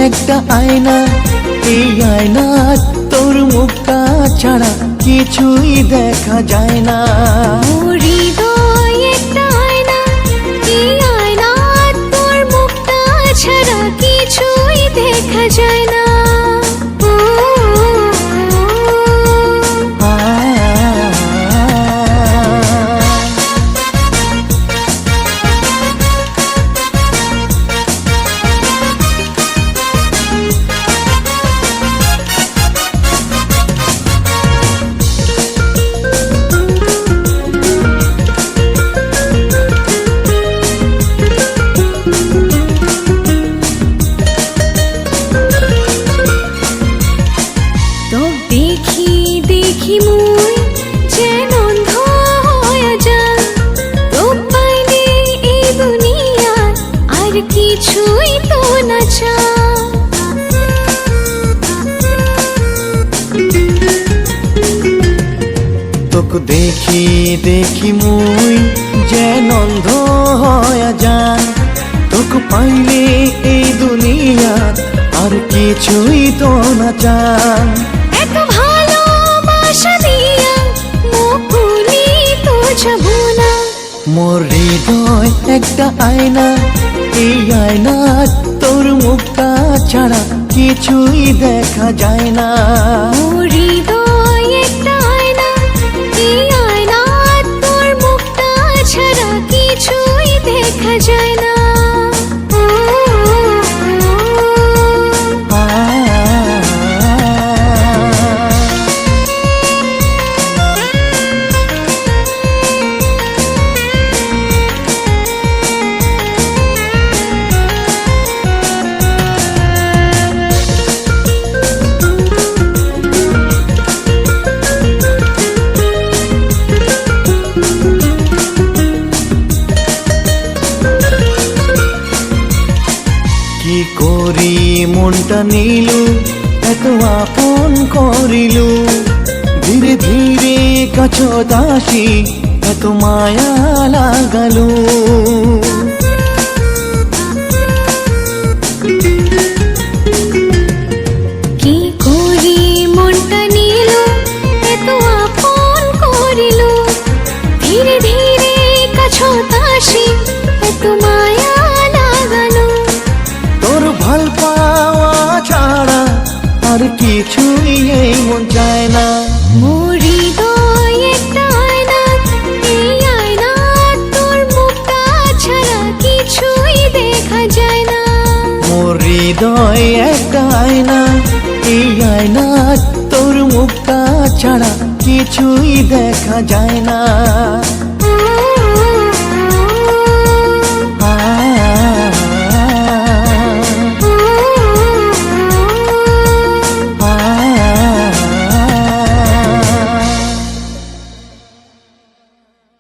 একটা আয়না, এই আয়না তোর মুখটা ছাড়া কিছুই দেখা যায় না। হৃদয় একটা আয়না, এই আয়না তোর মুখটা ছাড়া কিছুই দেখা যায় না। দেখি দেখি মুই যেন অন্ধ হয়ে যাই, তো পাইলে এই দুনিয়া আর কিছুই তো না চাই। তোকে দেখি দেখি মুই যেন অন্ধ হয়ে যাই, তোকে পাইলে এই দুনিয়া আর কিছুই তো না চাই। এত ভালোবাসা দিয়া মুকুলি তো যাবো না। মোর হৃদয় একটা আয়না, এই আয়না তোর মুখটা ছাড়া কিছুই দেখা যায় না। হৃদয় একটা আয়না, এই আয়না তোর মুখটা ছাড়া কিছুই দেখা যায় না। কি করি মনটা নিলু, এত আপন করিলু, ধীরে ধীরে কাছত আসি এত মায়া লাগালু। কি করি মনটা নিল, এত আপন করিল, ধীরে ধীরে কাছত আসি এত মায়া লাগালো। তোর ভাল পাওয়া ছাড়া আর কিছুই এই মন চায় না। মোর হৃদয় একটা আয়না, এই আয়না তোর মুখটা ছাড়া কিছুই দেখা যায় না। মোর হৃদয় একটা আয়না, এই আয়না তোর মুখটা ছাড়া কিছুই দেখা যায় না।